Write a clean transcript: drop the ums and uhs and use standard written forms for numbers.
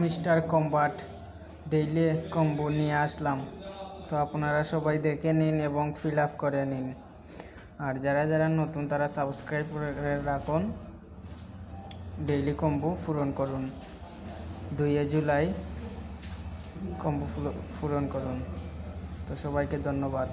Mister combat daily combo নিয়ে আসলাম। তো আপনারা সবাই দেখে নিন এবং ফিল আপ করে নিন। আর যারা যারা নতুন তারা সাবস্ক্রাইব করে রাখুন, ডেইলি কম্বো পূরণ করুন। 2 জুলাই কম্বো পূরণ করুন। তো সবাইকে ধন্যবাদ।